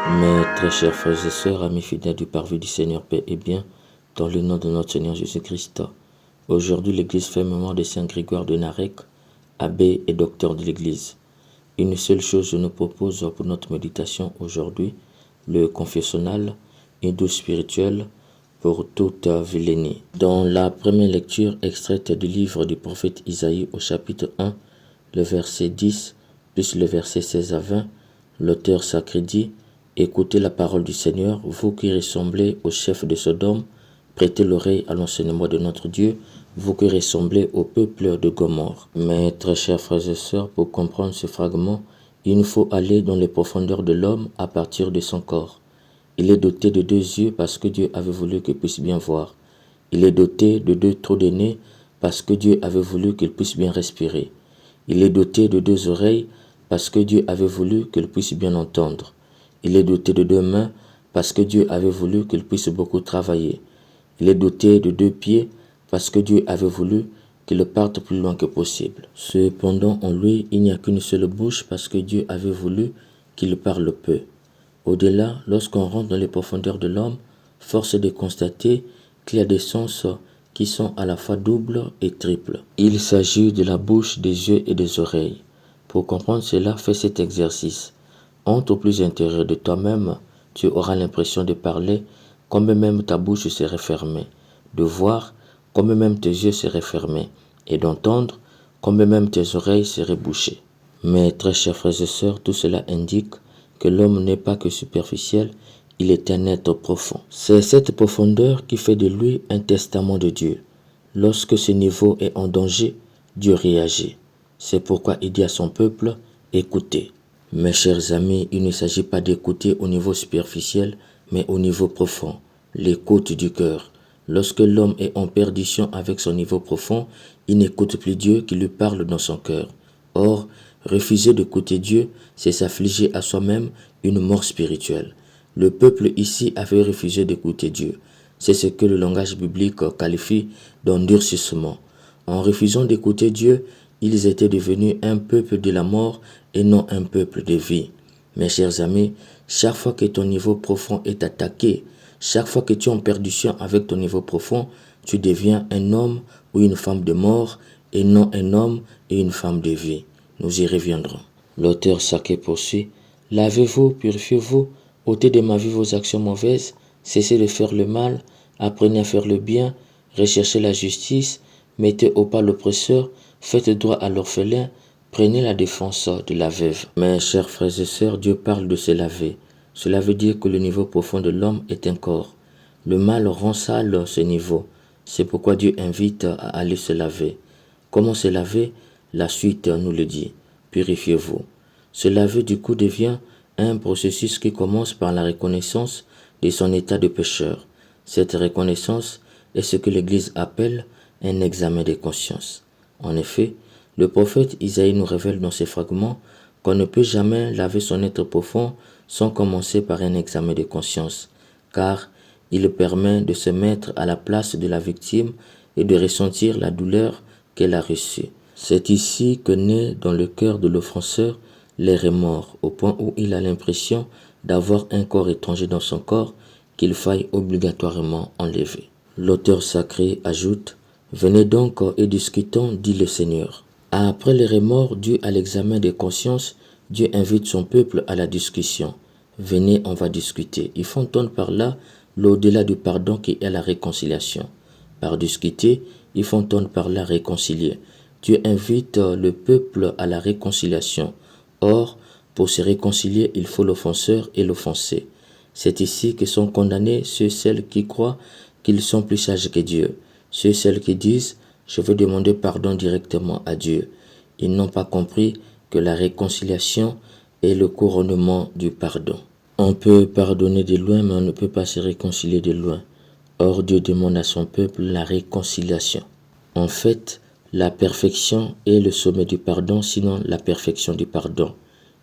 Mes très chers frères et sœurs, amis fidèles du parvis du Seigneur, paix et bien, dans le nom de notre Seigneur Jésus-Christ. Aujourd'hui, l'Église fait mémoire de Saint Grégoire de Narek, abbé et docteur de l'Église. Une seule chose je nous propose pour notre méditation aujourd'hui, le confessionnal, une douce spirituelle pour toute vilainie. Dans la première lecture extraite du livre du prophète Isaïe au chapitre 1, le verset 10, plus le verset 16 à 20, l'auteur sacré dit: écoutez la parole du Seigneur, vous qui ressemblez au chef de Sodome, prêtez l'oreille à l'enseignement de notre Dieu, vous qui ressemblez au peuple de Gomorrhe. Mes très chers frères et sœurs, pour comprendre ce fragment, il nous faut aller dans les profondeurs de l'homme à partir de son corps. Il est doté de 2 yeux parce que Dieu avait voulu qu'il puisse bien voir. Il est doté de 2 trous de nez parce que Dieu avait voulu qu'il puisse bien respirer. Il est doté de 2 oreilles parce que Dieu avait voulu qu'il puisse bien entendre. Il est doté de 2 mains parce que Dieu avait voulu qu'il puisse beaucoup travailler. Il est doté de 2 pieds parce que Dieu avait voulu qu'il parte plus loin que possible. Cependant, en lui, il n'y a qu'une seule bouche parce que Dieu avait voulu qu'il parle peu. Au-delà, lorsqu'on rentre dans les profondeurs de l'homme, force est de constater qu'il y a des sens qui sont à la fois doubles et triples. Il s'agit de la bouche, des yeux et des oreilles. Pour comprendre cela, fais cet exercice. Entre au plus intérieur de toi-même, tu auras l'impression de parler comme même ta bouche serait fermée, de voir comme même tes yeux seraient fermés, et d'entendre comme même tes oreilles seraient bouchées. Mes très chers frères et sœurs, tout cela indique que l'homme n'est pas que superficiel, il est un être profond. C'est cette profondeur qui fait de lui un testament de Dieu. Lorsque ce niveau est en danger, Dieu réagit. C'est pourquoi il dit à son peuple: écoutez. Mes chers amis, il ne s'agit pas d'écouter au niveau superficiel, mais au niveau profond, l'écoute du cœur. Lorsque l'homme est en perdition avec son niveau profond, il n'écoute plus Dieu qui lui parle dans son cœur. Or, refuser d'écouter Dieu, c'est s'affliger à soi-même une mort spirituelle. Le peuple ici avait refusé d'écouter Dieu. C'est ce que le langage biblique qualifie d'endurcissement. En refusant d'écouter Dieu, ils étaient devenus un peuple de la mort et non un peuple de vie. Mes chers amis, chaque fois que ton niveau profond est attaqué, chaque fois que tu es en perdition avec ton niveau profond, tu deviens un homme ou une femme de mort et non un homme et une femme de vie. Nous y reviendrons. L'auteur sacré poursuit: lavez-vous, purifiez-vous, ôtez de ma vie vos actions mauvaises, cessez de faire le mal, apprenez à faire le bien, recherchez la justice, mettez au pas l'oppresseur, faites droit à l'orphelin, prenez la défense de la veuve. Mes chers frères et sœurs, Dieu parle de se laver. Cela veut dire que le niveau profond de l'homme est un corps. Le mal rend sale ce niveau. C'est pourquoi Dieu invite à aller se laver. Comment se laver? La suite nous le dit. Purifiez-vous. Se laver du coup devient un processus qui commence par la reconnaissance de son état de pécheur. Cette reconnaissance est ce que l'Église appelle un examen de conscience. En effet, le prophète Isaïe nous révèle dans ces fragments qu'on ne peut jamais laver son être profond sans commencer par un examen de conscience, car il permet de se mettre à la place de la victime et de ressentir la douleur qu'elle a reçue. C'est ici que naît dans le cœur de l'offenseur les remords, au point où il a l'impression d'avoir un corps étranger dans son corps qu'il faille obligatoirement enlever. L'auteur sacré ajoute: venez donc et discutons, dit le Seigneur. Après les remords dus à l'examen des consciences, Dieu invite son peuple à la discussion. Venez, on va discuter. Il faut entendre par là l'au-delà du pardon qui est la réconciliation. Par discuter, il faut entendre par là réconcilier. Dieu invite le peuple à la réconciliation. Or, pour se réconcilier, il faut l'offenseur et l'offensé. C'est ici que sont condamnés ceux et celles qui croient qu'ils sont plus sages que Dieu. Ceux et celles qui disent: je veux demander pardon directement à Dieu. Ils n'ont pas compris que la réconciliation est le couronnement du pardon. On peut pardonner de loin, mais on ne peut pas se réconcilier de loin. Or, Dieu demande à son peuple la réconciliation. En fait, la perfection est le sommet du pardon, sinon la perfection du pardon.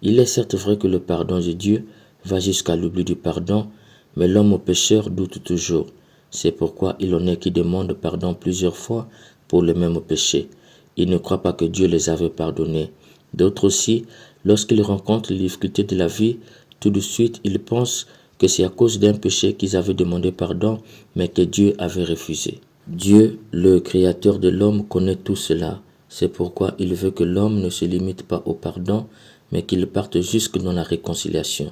Il est certes vrai que le pardon de Dieu va jusqu'à l'oubli du pardon, mais l'homme au pécheur doute toujours. C'est pourquoi il en est qui demandent pardon plusieurs fois pour le même péché. Ils ne croient pas que Dieu les avait pardonnés. D'autres aussi, lorsqu'ils rencontrent les difficultés de la vie, tout de suite, ils pensent que c'est à cause d'un péché qu'ils avaient demandé pardon, mais que Dieu avait refusé. Dieu, le créateur de l'homme, connaît tout cela. C'est pourquoi il veut que l'homme ne se limite pas au pardon, mais qu'il parte jusque dans la réconciliation.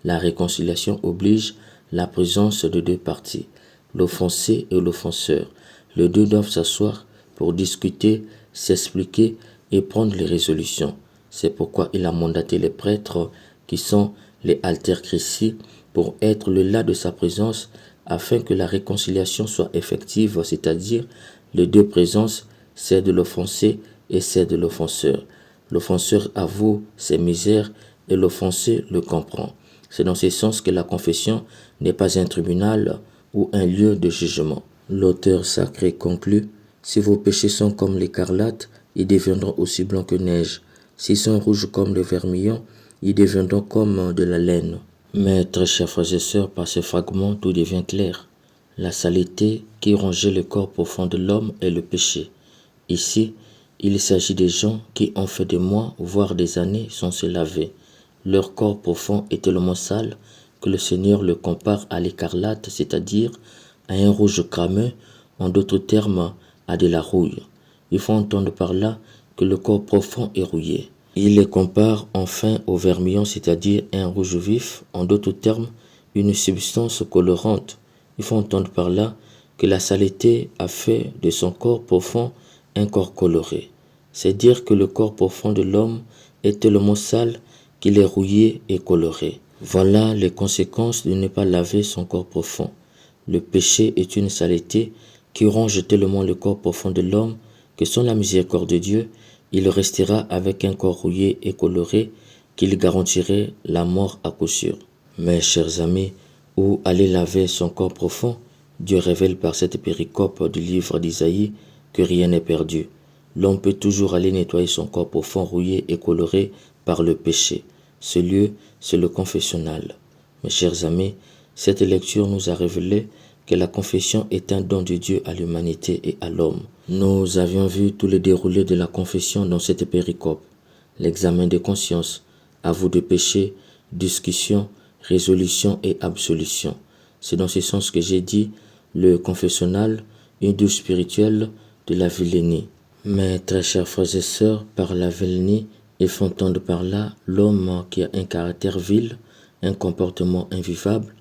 La réconciliation oblige la présence de deux parties, l'offensé et l'offenseur. Les deux doivent s'asseoir pour discuter, s'expliquer et prendre les résolutions. C'est pourquoi il a mandaté les prêtres qui sont les alter Christi pour être le là de sa présence afin que la réconciliation soit effective, c'est-à-dire les deux présences, celle de l'offensé et celle de l'offenseur. L'offenseur avoue ses misères et l'offensé le comprend. C'est dans ce sens que la confession n'est pas un tribunal ou un lieu de jugement. L'auteur sacré conclut: si vos péchés sont comme l'écarlate, ils deviendront aussi blancs que neige. S'ils sont rouges comme le vermillon, ils deviendront comme de la laine. Mais très chers frères et sœurs, par ce fragment, tout devient clair. La saleté qui rongeait le corps profond de l'homme est le péché. Ici, il s'agit des gens qui ont fait des mois, voire des années, sans se laver. Leur corps profond est tellement sale que le Seigneur le compare à l'écarlate, c'est-à-dire à un rouge crameux, en d'autres termes, à de la rouille. Il faut entendre par là que le corps profond est rouillé. Il les compare enfin au vermillon, c'est-à-dire un rouge vif, en d'autres termes, une substance colorante. Il faut entendre par là que la saleté a fait de son corps profond un corps coloré. C'est dire que le corps profond de l'homme est tellement sale qu'il est rouillé et coloré. Voilà les conséquences de ne pas laver son corps profond. Le péché est une saleté qui ronge tellement le corps profond de l'homme que sans la miséricorde de Dieu, il restera avec un corps rouillé et coloré qu'il garantirait la mort à coup sûr. Mes chers amis, où aller laver son corps profond? Dieu révèle par cette péricope du livre d'Isaïe que rien n'est perdu. L'homme peut toujours aller nettoyer son corps profond rouillé et coloré par le péché. Ce lieu, c'est le confessionnal. Mes chers amis, cette lecture nous a révélé que la confession est un don de Dieu à l'humanité et à l'homme. Nous avions vu tout le déroulé de la confession dans cette péricope. L'examen de conscience, aveu de péché, discussion, résolution et absolution. C'est dans ce sens que j'ai dit le confessionnal, une douche spirituelle de la vilenie. Mes très chers frères et sœurs, par la vilenie, il faut entendre par là l'homme qui a un caractère vil, un comportement invivable,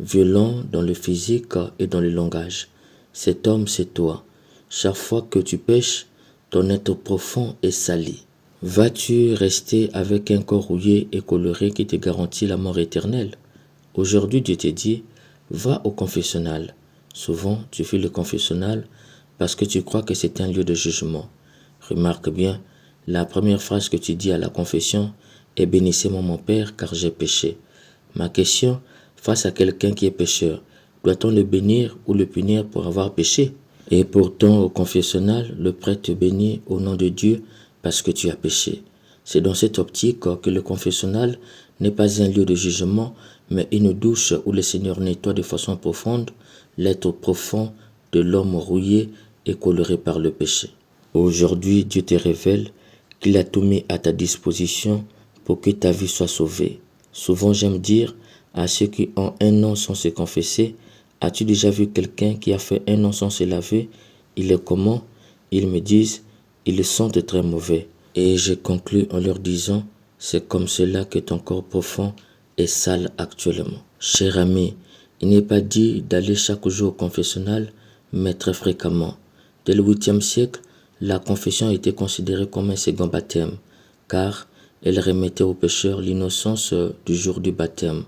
violent dans le physique et dans le langage. Cet homme, c'est toi. Chaque fois que tu pèches, ton être profond est sali. Vas-tu rester avec un corps rouillé et coloré qui te garantit la mort éternelle? Aujourd'hui, Dieu te dit, va au confessionnal. Souvent, tu fais le confessionnal parce que tu crois que c'est un lieu de jugement. Remarque bien, la première phrase que tu dis à la confession est: bénissez-moi mon Père car j'ai péché. Ma question, face à quelqu'un qui est pécheur, doit-on le bénir ou le punir pour avoir péché? Et pourtant, au confessionnal, le prêtre te bénit au nom de Dieu parce que tu as péché. C'est dans cette optique que le confessionnal n'est pas un lieu de jugement, mais une douche où le Seigneur nettoie de façon profonde l'être profond de l'homme rouillé et coloré par le péché. Aujourd'hui, Dieu te révèle qu'il a tout mis à ta disposition pour que ta vie soit sauvée. Souvent, j'aime dire à ceux qui ont un an sans se confesser: as-tu déjà vu quelqu'un qui a fait un an sans se laver? Il est comment? Ils me disent: ils sentent très mauvais. Et je conclus en leur disant: c'est comme cela que ton corps profond est sale actuellement. Cher ami, il n'est pas dit d'aller chaque jour au confessionnal, mais très fréquemment. Dès le 8e siècle, la confession était considérée comme un second baptême, car elle remettait au pécheur l'innocence du jour du baptême.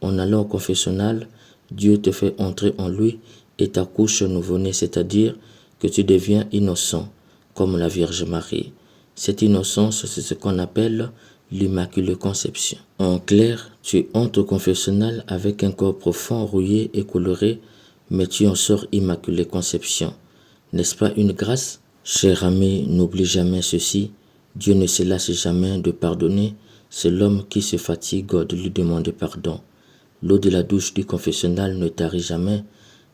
En allant au confessionnal, Dieu te fait entrer en lui et t'accouche nouveau-né, c'est-à-dire que tu deviens innocent, comme la Vierge Marie. Cette innocence, c'est ce qu'on appelle l'Immaculée Conception. En clair, tu entres au confessionnal avec un corps profond, rouillé et coloré, mais tu en sors Immaculée Conception. N'est-ce pas une grâce? Cher ami, n'oublie jamais ceci: Dieu ne se lasse jamais de pardonner, c'est l'homme qui se fatigue de lui demander pardon. L'eau de la douche du confessionnal ne tarit jamais,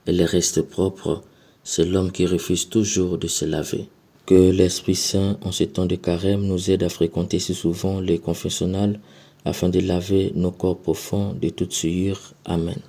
elle reste propre, c'est l'homme qui refuse toujours de se laver. Que l'Esprit Saint, en ce temps de carême, nous aide à fréquenter si souvent les confessionnals afin de laver nos corps profonds de toute souillure. Amen.